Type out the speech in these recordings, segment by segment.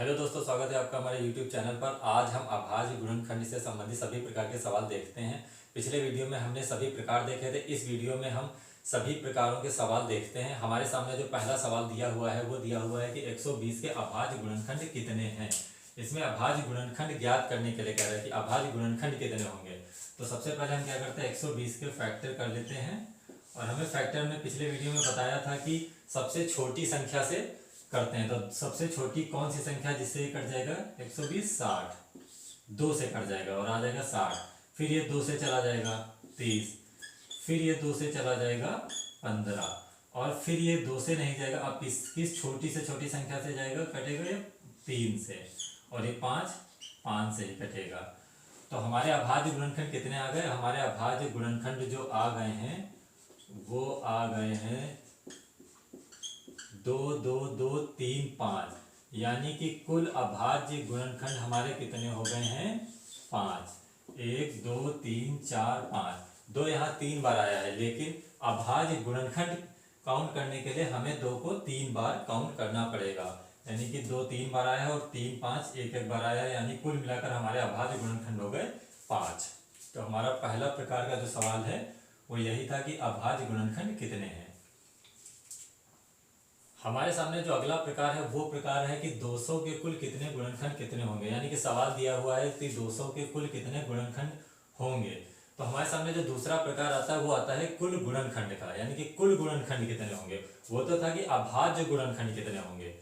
Hello दोस्तों, स्वागत है आपका हमारे YouTube चैनल पर। आज हम अभाज्य गुणनखंड से संबंधित सभी प्रकार के सवाल देखते हैं। पिछले वीडियो में हमने सभी प्रकार देखे थे। इस वीडियो में हम सभी प्रकारों के सवाल देखते हैं। हमारे सामने जो पहला सवाल दिया हुआ है वो दिया हुआ है कि 120 के अभाज्य गुणनखंड कितने हैं। इसमें अभाज्य गुणनखंड ज्ञात करने के लिए कह रहा है कि अभाज्य गुणनखंड कितने होंगे। तो सबसे पहले हम क्या करते हैं, 120 के फैक्टर कर लेते हैं। और हमें फैक्टर में पिछले वीडियो में बताया था कि सबसे छोटी संख्या से करते हैं। तो सबसे छोटी कौन सी संख्या जिससे कट जाएगा 120, 60, 2 से कट जाएगा और आ जाएगा 60। फिर ये 2 से चला जाएगा 30, फिर ये 2 से चला जाएगा 15 और फिर ये 2 से नहीं जाएगा। अब किस छोटी से छोटी संख्या से जाएगा, कटेगा ये 3 से, और ये 5 से ही कटेगा। तो हमारे अभाज्य गुणनखंड कितने आ गए? हमारे अभाज्य गुणनखंड जो आ गए हैं वो आ गए हैं 2, 2, 2, 3, 5। यानी कि कुल अभाज्य गुणनखंड हमारे कितने हो गए हैं? 5। 1, 2, 3, 4, 5। 2 यहाँ 3 बार आया है, लेकिन अभाज्य गुणनखंड काउंट करने के लिए हमें 2 को 3 बार काउंट करना पड़ेगा। यानी कि 2 3 बार आया है और 3 5 1 बार आया है। यानी कुल मिलाकर हमारे अभाज्य गुणनखंड हो गए 5। तो हमारा पहला प्रकार का जो सवाल है वो यही था कि अभाज्य गुणनखंड कितने हैं। हमारे सामने जो अगला प्रकार है वो प्रकार है कि 200 के कुल कितने गुणनखंड कितने होंगे। यानी कि सवाल दिया हुआ है कि 200 के कुल कितने गुणनखंड होंगे। तो हमारे सामने जो दूसरा प्रकार आता है वो आता है कुल गुणनखंड का। यानी कि कुल गुणनखंड कितने होंगे। वो तो था कि अभाज्य गुणनखंड कितने होंगे,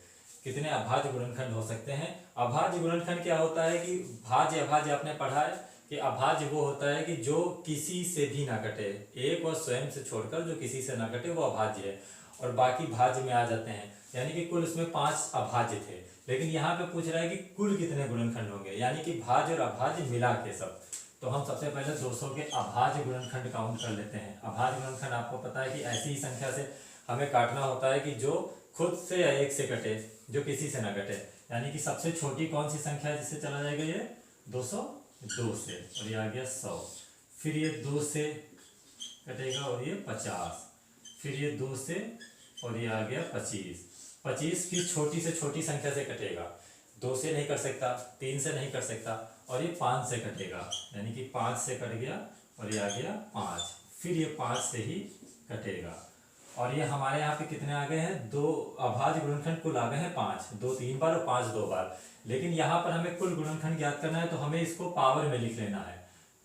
कितने अभाज्य गुणनखंड हो सकते हैं। अभाज्य गुणनखंड क्या होता है कि भाज्य अभाज्य आपने पढ़ा है कि अभाज्य वो होता है कि जो किसी से भी ना कटे, एक और स्वयं से छोड़कर जो किसी से ना कटे वो अभाज्य है, और बाकी भाज्य में आ जाते हैं। यानी कि कुल उसमें 5 अभाज्य थे, लेकिन यहाँ पे पूछ रहा है कि कुल कितने गुणनखंड होंगे, यानी कि भाज्य और अभाज्य मिला के सब। तो हम सबसे पहले 200 के अभाज्य गुणनखंड काउंट कर लेते हैं। अभाज्य गुणनखंड आपको पता है कि ऐसी ही संख्या से हमें काटना होता है कि जो खुद से या एक से कटे, जो किसी से ना कटे। यानी कि सबसे छोटी कौन सी संख्या है जिससे चला जाएगा ये 200, 2 से, और ये आ गया 100। फिर ये 2 से कटेगा और ये 50, फिर ये 2 से और ये आ गया 25। 25 की छोटी से छोटी संख्या से कटेगा, 2 से नहीं कर सकता, 3 से नहीं कर सकता, और ये 5 से कटेगा। यानी कि 5 से कट गया और ये आ गया 5, फिर ये 5 से ही कटेगा। और ये हमारे यहाँ पे कितने आ गए हैं? 2 अभाज्य गुणनखंड कुल आ गए हैं 5, 2 3 बार और 5 2 बार। लेकिन यहाँ पर हमें कुल गुणनखंड ज्ञात करना है, तो हमें इसको पावर में लिख लेना है।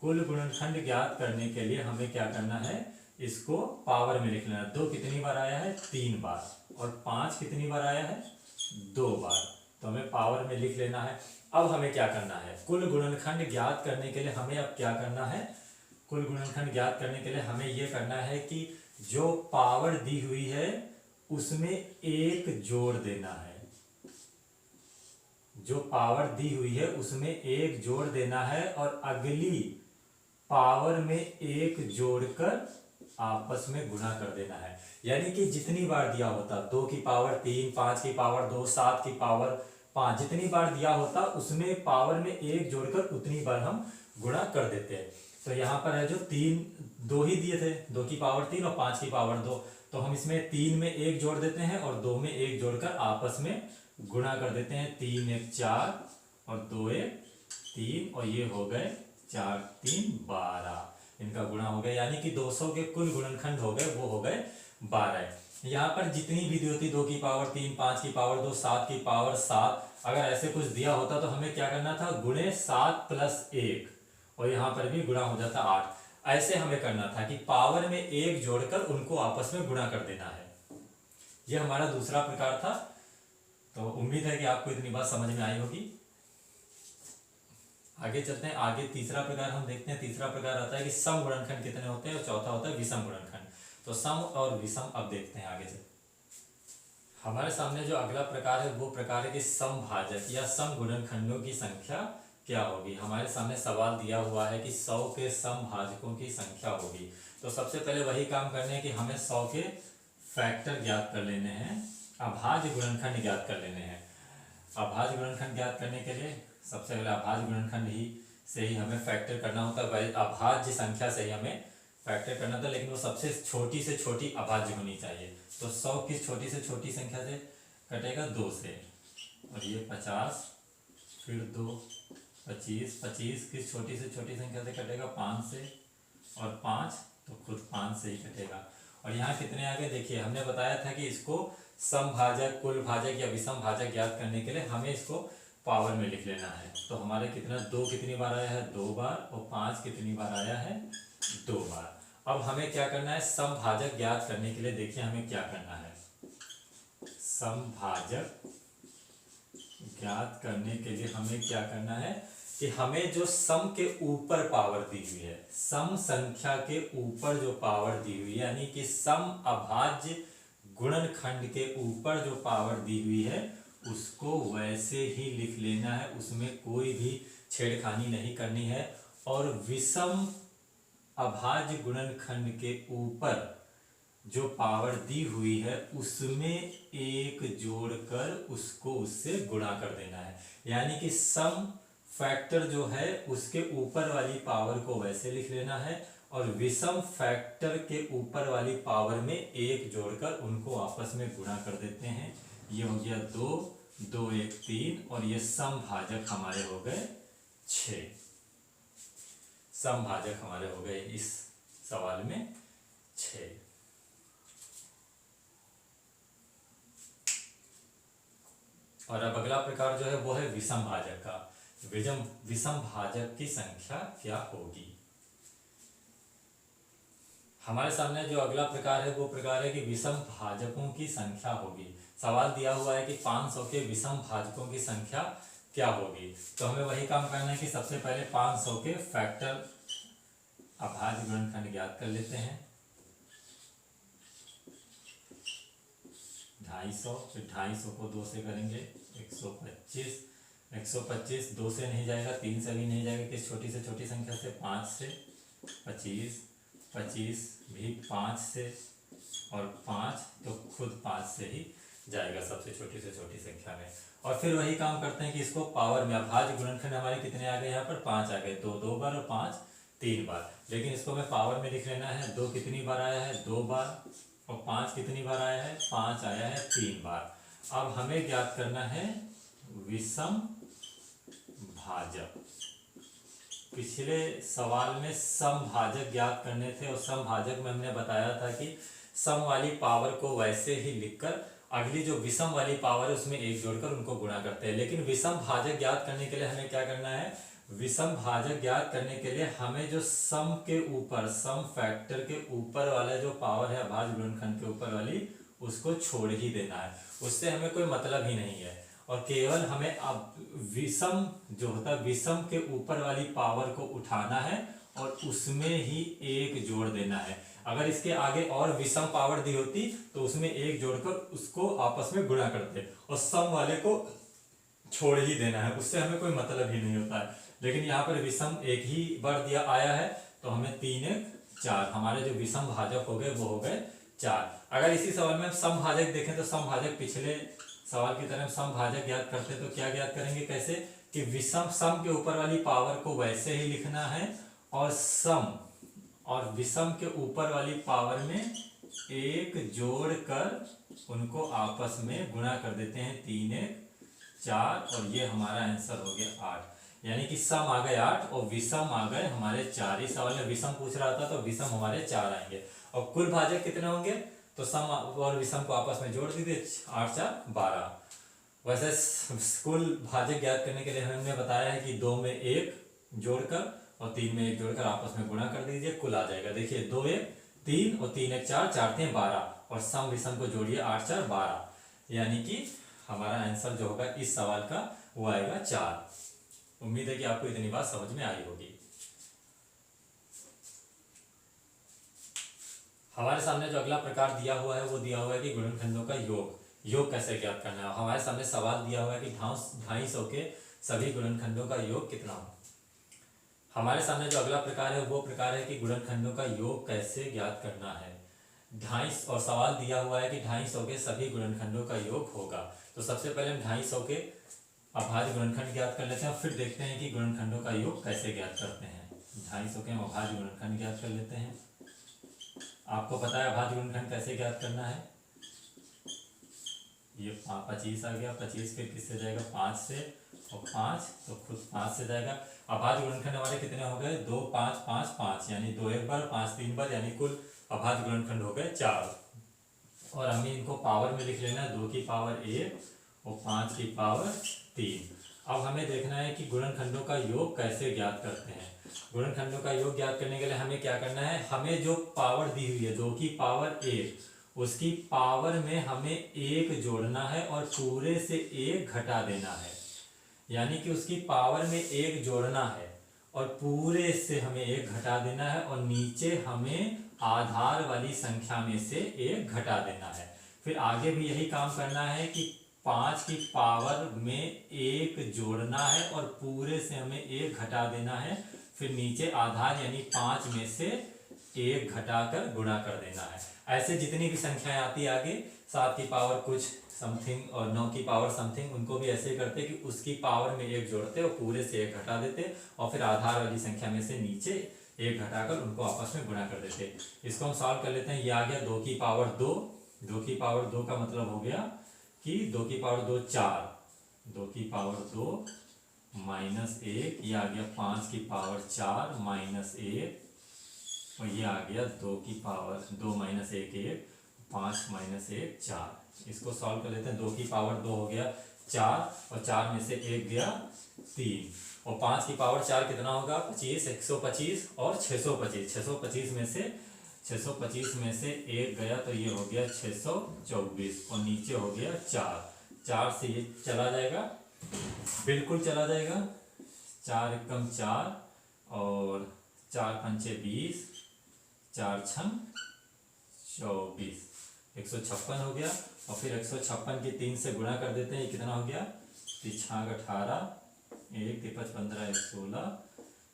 कुल गुणनखंड ज्ञात करने के लिए हमें क्या करना है, इसको पावर में लिख लेना। 2 कितनी बार आया है? 3 बार, और 5 कितनी बार आया है? 2 बार। तो हमें पावर में लिख लेना है। अब हमें क्या करना है, कुल गुणनखंड ज्ञात करने के लिए हमें अब क्या करना है, कुल गुणनखंड ज्ञात करने के लिए हमें यह करना है कि जो पावर दी हुई है उसमें 1 जोड़ देना है। जो पावर दी हुई है उसमें 1 जोड़ देना है, और अगली पावर में 1 जोड़कर आपस में गुणा कर देना है। यानी कि जितनी बार दिया होता, 2 की पावर 3, 5 की पावर 2, 7 की पावर 5, जितनी बार दिया होता उसमें पावर में 1 जोड़कर उतनी बार हम गुणा कर देते हैं। तो यहाँ पर है जो 2 ही दिए थे, 2 की पावर 3 और 5 की पावर 2, तो हम इसमें 3 में 1 जोड़ देते हैं और 2 में 1 जोड़कर आपस में गुणा कर देते हैं। 3 1 4 और 2 1 3, और ये हो गए 4 3 12, इनका गुणा हो गया। यानी कि 200 के कुल गुणनखंड हो गए वो हो गए 12। यहाँ पर जितनी भी दी होती, 2 की पावर 3, 5 की पावर 2, 7 की पावर 7, अगर ऐसे कुछ दिया होता तो हमें क्या करना था, गुणे 7 + 1, और यहाँ पर भी गुणा हो जाता 8। ऐसे हमें करना था कि पावर में 1 जोड़कर उनको आपस में गुणा कर देना है। यह हमारा दूसरा प्रकार था। तो उम्मीद है कि आपको इतनी बात समझ में आई होगी। आगे चलते हैं। आगे तीसरा प्रकार हम देखते हैं। तीसरा प्रकार आता है कि सम गुणनखंड कितने होते हैं, और चौथा होता है विषम गुणनखंड। तो सम और विषम अब देखते हैं आगे से। हमारे सामने जो अगला प्रकार है वो प्रकार है कि समभाजक या सम गुणनखंडों की संख्या क्या होगी। हमारे सामने सवाल दिया हुआ है कि 100 के समभाजकों की संख्या होगी। तो सबसे पहले वही काम करने हैं कि हमें 100 के फैक्टर ज्ञात कर लेने हैं, अभाज्य गुणनखंड ज्ञात कर लेने हैं। अभाज्य गुणनखंड ज्ञात करने के लिए सबसे पहले अभाज्य गुणनखंड से ही हमें फैक्टर करना होता है। अभाज्य संख्या से ही हमें फैक्टर करना था, लेकिन वो सबसे छोटी से छोटी अभाज्य होनी चाहिए। तो 100 की छोटी से छोटी संख्या से कटेगा 2 से, और ये 50, फिर 2 25, 25 किस छोटी से छोटी संख्या से कटेगा 5 से, और 5 तो खुद 5 से ही कटेगा। और यहाँ कितने आगे देखिए, हमने बताया था कि इसको समभाजक, कुल भाजक या विषम भाजक ज्ञात करने के लिए हमें इसको पावर में लिख लेना है। तो हमारे कितना 2 कितनी बार आया है 2 बार, और 5 कितनी बार आया है 2 बार। अब हमें क्या करना है, समभाजक ज्ञात करने के लिए देखिए हमें क्या करना है। समभाजक ज्ञात करने के लिए हमें क्या करना है कि हमें जो सम के ऊपर पावर दी हुई है, सम संख्या के ऊपर जो पावर दी हुई है, यानी कि सम अभाज्य गुणनखंड के ऊपर जो पावर दी हुई है उसको वैसे ही लिख लेना है, उसमें कोई भी छेड़खानी नहीं करनी है। और विषम अभाज्य गुणनखंड के ऊपर जो पावर दी हुई है उसमें एक जोड़कर उसको उससे गुणा कर देना है, यानी कि सम फैक्टर जो है उसके ऊपर वाली पावर को वैसे लिख लेना है, और विषम फैक्टर के ऊपर वाली पावर में एक जोड़कर उनको आपस में गुणा कर देते हैं। ये हो गया 2, 2 1 3, और ये समभाजक हमारे हो गए 6। समभाजक हमारे हो गए इस सवाल में 6। और अब अगला प्रकार जो है वो है विषम भाजक का। विषम भाजक की संख्या क्या होगी। हमारे सामने जो अगला प्रकार है वो प्रकार है कि विषम भाजकों की संख्या होगी। सवाल दिया हुआ है कि 500 के विषम भाजकों की संख्या क्या होगी। तो हमें वही काम करना है कि सबसे पहले 500 के फैक्टर अभाज्य गुणनखंड ज्ञात कर लेते हैं। 250, फिर 250 को 2 से करेंगे 125, 125 2 से नहीं जाएगा, 3 से भी नहीं जाएगा, किस छोटी से छोटी संख्या से 5 से, 25, 25 भी 5 से, और 5 तो खुद 5 से ही जाएगा सबसे छोटी से छोटी संख्या में। और फिर वही काम करते हैं कि इसको पावर में, अभाज्य गुणनखंड हमारे कितने आ गए यहाँ पर 5 आ गए, 2 2 बार और 5 3 बार, लेकिन इसको हमें पावर में लिख लेना है। 2 कितनी बार आया है 2 बार, और 5 कितनी बार आया है 5 आया है 3 बार। अब हमें ज्ञात करना है विषम भाजक। पिछले सवाल में समभाजक ज्ञात करने थे, और समभाजक में हमने बताया था कि सम वाली पावर को वैसे ही लिखकर अगली जो विषम वाली पावर है उसमें एक जोड़कर उनको गुणा करते हैं। लेकिन विषम भाजक ज्ञात करने के लिए हमें क्या करना है, विषम भाजक ज्ञात करने के लिए हमें जो सम के ऊपर, सम फैक्टर के ऊपर वाला जो पावर है अभाज्य गुणनखंड के ऊपर वाली, उसको छोड़ ही देना है, उससे हमें कोई मतलब ही नहीं है। और केवल हमें अब विषम जो होता है, विषम के ऊपर वाली पावर को उठाना है और उसमें ही एक जोड़ देना है। अगर इसके आगे और विषम पावर दी होती तो उसमें एक जोड़कर उसको आपस में गुणा करते, और सम वाले को छोड़ ही देना है, उससे हमें कोई मतलब ही नहीं होता है। लेकिन यहाँ पर विषम एक ही बार दिया आया है, तो हमें 3 1 4 हमारे जो विषम भाजक हो गए वो हो गए 4। अगर इसी सवाल में हम समभाजक देखें तो समभाजक पिछले सवाल की तरह समभाजक ज्ञात करते तो क्या ज्ञात करेंगे, कैसे कि विषम, सम के ऊपर वाली पावर को वैसे ही लिखना है, और सम और विषम के ऊपर वाली पावर में एक जोड़कर उनको आपस में गुणा कर देते हैं। 3 1 4, और ये हमारा आंसर हो गया 8। यानी कि सम आ गए 8 और विषम आ गए हमारे 4। इस सवाल में विषम पूछ रहा था तो विषम हमारे 4 आएंगे। और कुल भाजक कितने होंगे, तो सम और विषम को आपस में जोड़ दीजिए, 8 4 12। वैसे कुल भाजक ज्ञात करने के लिए हमने बताया है कि 2 में 1 जोड़कर और 3 में 1 जोड़कर आपस में गुणा कर दीजिए, कुल आ जाएगा। देखिए 2 1 3 और 3 1 4, 4 3 12, और सम विषम को जोड़िए 8 4 12, यानी कि हमारा आंसर जो होगा इस सवाल का वो आएगा 4। उम्मीद है कि आपको इतनी बात समझ में आई होगी। हमारे सामने जो अगला प्रकार दिया हुआ है वो दिया हुआ है कि गुणनखंडों का योग कैसे ज्ञात करना है। हमारे सामने सवाल दिया हुआ है कि 250 के सभी गुणनखंडों का योग कितना हो। हमारे सामने जो अगला प्रकार है वो प्रकार है कि गुणनखंडों का योग कैसे ज्ञात करना है। 250 और सवाल दिया हुआ है कि 250 के सभी गुणनखंडों का योग होगा। तो सबसे पहले हम 250 के अभाज्य गुणनखंड ज्ञात कर लेते हैं, फिर देखते हैं कि गुणनखंडों का योग कैसे ज्ञात करते हैं। 250 के हम अभाज्य गुणनखंड ज्ञात कर लेते हैं। आपको पता है अभाज्य गुणनखंड कैसे ज्ञात करना है। ये 25 आ गया, 25 फिर किससे जाएगा 5 से, और 5 तो खुद 5 से जाएगा। अभाज्य गुणनखंड हमारे कितने हो गए 2 5 5 5, यानी 2 एक बार 5 3 बार, यानी कुल अभाज्य गुणनखंड हो गए 4। और हमें इनको पावर में लिख लेना है, 2 की पावर 1 और 5 की पावर 3। अब हमें देखना है कि गुणनखंडों का योग कैसे ज्ञात करते हैं। गुणनखंडों का योग ज्ञात करने के लिए हमें क्या करना है, हमें जो पावर दी हुई है 2 की पावर 1, उसकी पावर में हमें 1 जोड़ना है और पूरे से 1 घटा देना है। यानी कि उसकी पावर में 1 जोड़ना है और पूरे से हमें 1 घटा देना है, और नीचे हमें आधार वाली संख्या में से 1 घटा देना है। फिर आगे भी यही काम करना है कि 5 की पावर में 1 जोड़ना है और पूरे से हमें 1 घटा देना है, फिर नीचे आधार यानी 5 में से 1 घटाकर गुणा कर देना है। ऐसे जितनी भी संख्याएं आती आगे, 7 की पावर कुछ समथिंग और 9 की पावर समथिंग, उनको भी ऐसे ही करते कि उसकी पावर में 1 जोड़ते और पूरे से 1 घटा देते, और फिर आधार वाली संख्या में से नीचे 1 घटाकर उनको आपस में गुणा कर देते। इसको हम सॉल्व कर लेते हैं। ये आ गया 2 की पावर 2, 2 की पावर 2 का मतलब हो गया कि 2 की पावर 2 4, 2 की पावर 2 माइनस 1, ये आ गया 5 की पावर 4 माइनस 1, और ये आ गया 2 की पावर 2 माइनस 1 1, 5 माइनस 1 4। इसको सॉल्व कर लेते हैं। 2 की पावर 2 हो गया 4, और 4 में से 1 गया 3, और 5 की पावर 4 कितना होगा 25, 125 और 625, 625 में से 1 गया तो ये हो गया 624, और नीचे हो गया 4, 4 से ये चला जाएगा, बिल्कुल चला जाएगा, 4 एकम 4 और 4 पंचे 20, 4 छम 24, 156 हो गया। और फिर 156 की 3 से गुणा कर देते हैं, ये कितना हो गया 3 18, 1 5 15 1 16,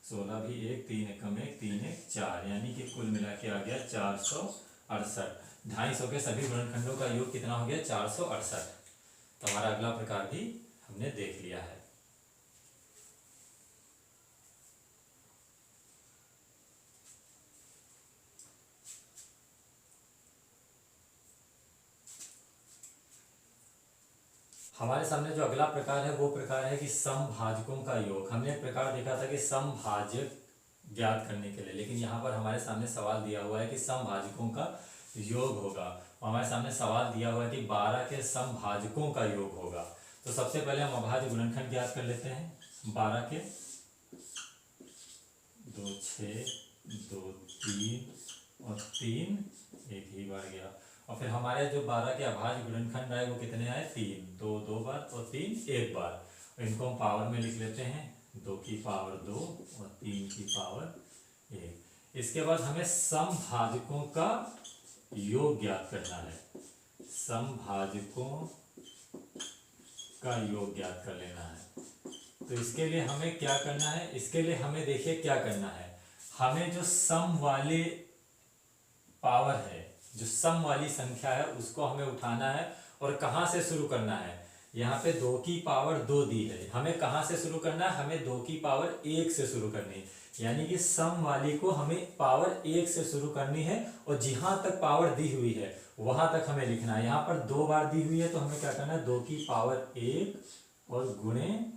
16 भी 1 3 एकम 1 3 1 4, यानी कि कुल मिला के आ गया 468। 250 के सभी गुणनखंडों का योग कितना हो गया 468। तो हमारा अगला प्रकार भी हमने देख लिया है। हमारे सामने जो अगला प्रकार है वो प्रकार है कि समभाजकों का योग। हमने एक प्रकार देखा था कि समभाजक ज्ञात करने के लिए, लेकिन यहाँ पर हमारे सामने सवाल दिया हुआ है कि समभाजकों का योग होगा। हमारे सामने सवाल दिया हुआ है कि 12 के समभाजकों का योग होगा। तो सबसे पहले हम अभाज्य गुणनखंड ज्ञात कर लेते हैं। 12 के 2 6 2 3 और 3 एक ही बार गया, और फिर हमारे जो 12 के अभाज्य गुणनखंड आए वो कितने आए 3, 2 2 बार और 3 एक बार। और इनको हम पावर में लिख लेते हैं, 2 की पावर 2 और 3 की पावर 1। इसके बाद हमें समभाजकों का योग ज्ञात करना है। समभाजकों का योग ज्ञात कर लेना है। तो इसके लिए हमें क्या करना है, इसके लिए हमें देखिए क्या करना है, हमें जो सम वाले पावर है, जो सम वाली संख्या है उसको हमें उठाना है और कहाँ से शुरू करना है। यहाँ पे 2 की पावर 2 दी है, हमें कहाँ से शुरू करना है, हमें 2 की पावर 1 से शुरू करनी है। यानी कि सम वाली को हमें पावर 1 से शुरू करनी है, और जहां तक पावर दी हुई है वहां तक हमें लिखना है। यहाँ पर 2 बार दी हुई है तो हमें क्या करना है, 2 की पावर 1 और गुणे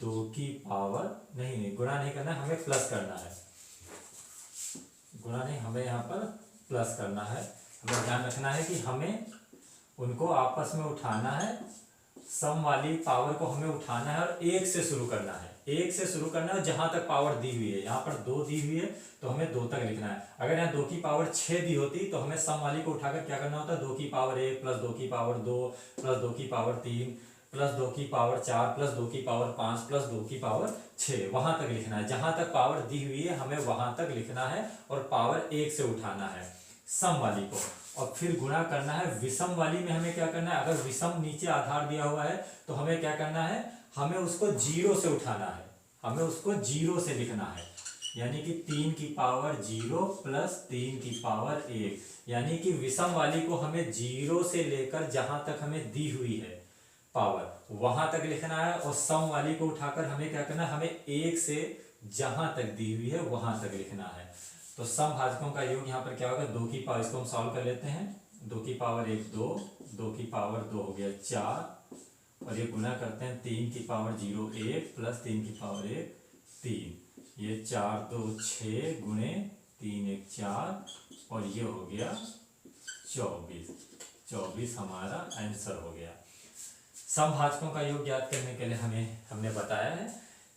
2 की पावर नहीं गुणा नहीं करना है, हमें प्लस करना है। गुणा नहीं, हमें यहाँ पर प्लस करना है। हमें ध्यान रखना है कि हमें उनको आपस में उठाना है, सम वाली पावर को हमें उठाना है और 1 से शुरू करना है। 1 से शुरू करना है जहां तक पावर दी हुई है। यहाँ पर 2 दी हुई है तो हमें 2 तक लिखना है। अगर यहाँ 2 की पावर 6 दी होती तो हमें सम वाली को उठाकर क्या करना होता, 2 की पावर 1 प्लस 2 की पावर 2 प्लस 2 की पावर 3 प्लस 2 की पावर 4 प्लस 2 की पावर 5 प्लस 2 की पावर 6, वहां तक लिखना है। जहां तक पावर दी हुई है हमें वहां तक लिखना है और पावर 1 से उठाना है सम वाली को, और फिर गुणा करना है विषम वाली में। हमें क्या करना है, अगर विषम नीचे आधार दिया हुआ है तो हमें क्या करना है, हमें उसको 0 से उठाना है, हमें उसको 0 से लिखना है। यानी कि 3 की पावर 0 प्लस 3 की पावर 1, यानी कि विषम वाली को हमें 0 से लेकर जहां तक हमें दी हुई है पावर वहां तक लिखना है, और सम वाली को उठाकर हमें क्या करना है, हमें 1 से जहां तक दी हुई है वहां तक लिखना है। तो समभाजकों का योग यहाँ पर क्या होगा, 2 की पावर, इसको हम सॉल्व कर लेते हैं। 2 की पावर 1 2, 2 की पावर 2 हो गया 4, और ये गुना करते हैं 3 की पावर 0 1 प्लस 3 की पावर 1 3, ये 4 2 6 गुणे 3 1 4, और ये हो गया 24। 24 हमारा आंसर हो गया। समभाजकों का योग ज्ञात करने के लिए हमने बताया है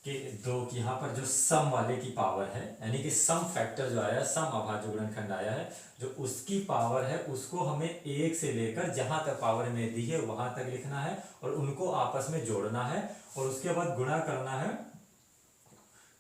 कि दो यहाँ पर जो सम वाले की पावर है, यानी कि सम फैक्टर जो आया, सम अभाज्य गुणनखंड आया है, जो उसकी पावर है उसको हमें 1 से लेकर जहां तक पावर में दी है वहां तक लिखना है और उनको आपस में जोड़ना है, और उसके बाद गुणा करना है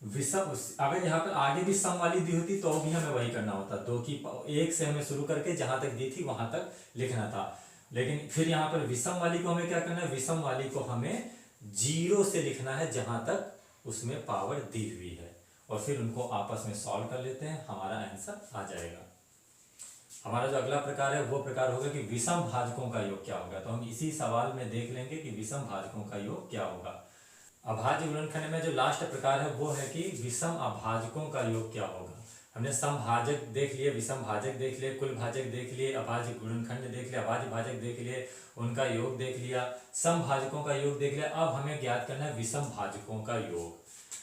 विषम। अगर यहाँ पर आगे भी सम वाली दी होती तो भी हमें वही करना होता, 2 की 1 से हमें शुरू करके जहां तक दी थी वहां तक लिखना था। लेकिन फिर यहाँ पर विषम वाली को हमें क्या करना है, विषम वाली को हमें 0 से लिखना है जहां तक उसमें पावर दी हुई है, और फिर उनको आपस में सॉल्व कर लेते हैं, हमारा आंसर आ जाएगा। हमारा जो अगला प्रकार है वो प्रकार होगा कि विषम भाजकों का योग क्या होगा। तो हम इसी सवाल में देख लेंगे कि विषम भाजकों का योग क्या होगा। अभाज्य गुणनखंड में जो लास्ट प्रकार है वो है कि विषम अभाजकों का योग क्या होगा। हमने समभाजक देख लिए, विषम भाजक देख लिए, कुल भाजक देख लिए, अभाज्य गुणनखंड देख लिया, अभाज्य भाजक देख लिए, उनका योग देख लिया, समभाजकों का योग देख लिया। अब हमें ज्ञात करना है विषम भाजकों का योग।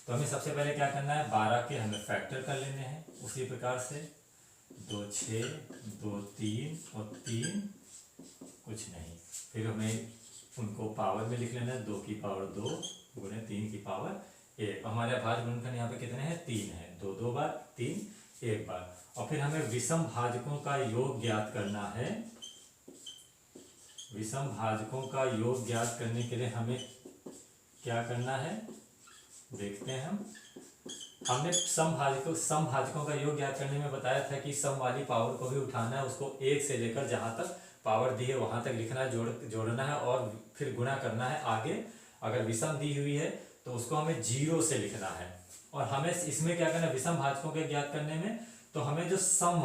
तो हमें सबसे पहले क्या करना है, 12 के हमें फैक्टर कर लेने हैं। उसी प्रकार से 2 6 2 3 और 3 कुछ नहीं, फिर हमें उनको पावर में लिख लेना है, 2 की पावर 2 गुणे 3 की पावर 1। हमारे अभाज्य गुणनखंड यहाँ पे कितने हैं, 3 है, 2 2 बार, 3 1 बार। और फिर हमें विषम भाजकों का योग ज्ञात करना है। विषम भाजकों का योग ज्ञात करने के लिए हमें क्या करना है, देखते हैं हमने समभाजकों का योग ज्ञात करने में बताया था कि सम वाली पावर को भी उठाना है, उसको 1 से लेकर जहां तक पावर दी है वहां तक लिखना है, जोड़ना है और फिर गुणा करना है आगे। अगर विषम दी हुई है तो उसको हमें 0 से लिखना है। और हमें इसमें क्या करना है, विषम भाजकों के ज्ञात करने में, तो हमें जो सम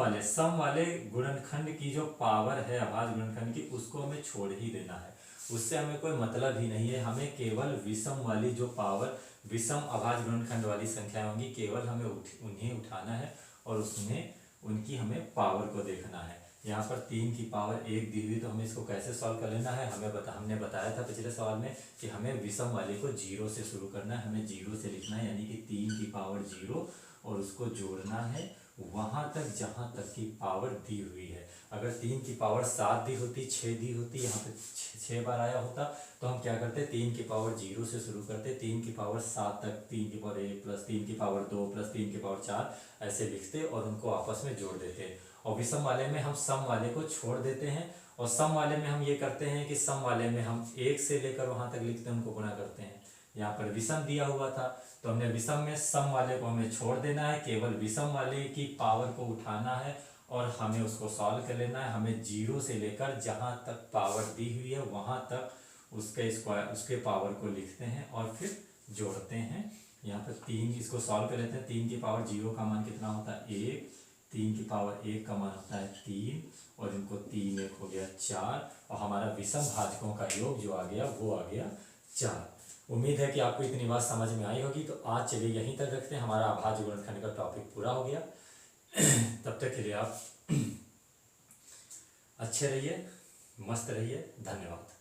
वाले गुणनखंड की जो पावर है अभाज्य गुणनखंड की, उसको हमें छोड़ ही देना है, उससे हमें कोई मतलब ही नहीं है। हमें केवल विषम वाली जो पावर, विषम अभाज्य गुणनखंड वाली संख्या होंगी, केवल हमें उन्हें उठाना है और उसमें उनकी हमें पावर को देखना है। यहाँ पर 3 की पावर 1 दी हुई, तो हमें इसको कैसे सॉल्व कर लेना है, हमने बताया था पिछले सवाल में कि हमें विषम वाले को 0 से शुरू करना है, हमें 0 से लिखना है, यानी कि 3 की पावर 0 और उसको जोड़ना है वहां तक जहां तक की पावर दी हुई है। अगर 3 की पावर 7 दी होती, 6 दी होती, यहाँ पे 6 बार आया होता, तो हम क्या करते, 3 की पावर 0 से शुरू करते, 3 की पावर 7 तक, 3 की पावर 1 प्लस 3 की पावर 2 प्लस 3 की पावर 4 ऐसे लिखते और उनको आपस में जोड़ देते। और विषम वाले में हम सम वाले को छोड़ देते हैं, और सम वाले में हम ये करते हैं कि सम वाले में हम 1 से लेकर वहां तक लिखते हैं, उनको गुणा करते हैं। यहाँ पर विषम दिया हुआ था तो हमने विषम में सम वाले को हमें छोड़ देना है, केवल विषम वाले की पावर को उठाना है और हमें उसको सॉल्व कर लेना है। हमें 0 से लेकर जहां तक पावर दी हुई है वहां तक उसके स्क्वायर, उसके पावर को लिखते हैं और फिर जोड़ते हैं। यहाँ पर 3, इसको सॉल्व कर लेते हैं। 3 की पावर 0 का मान कितना होता है, 1, 3 की पावर 1 का मान होता है 3, और इनको 3 1 हो गया 4, और हमारा विषम भाजकों का योग जो आ गया वो आ गया 4। उम्मीद है कि आपको इतनी बात समझ में आई होगी। तो आज चलिए यहीं तक रखते हैं, हमारा अभाज्य गुणनखंड का टॉपिक पूरा हो गया। तब तक के लिए आप अच्छे रहिए, मस्त रहिए, धन्यवाद।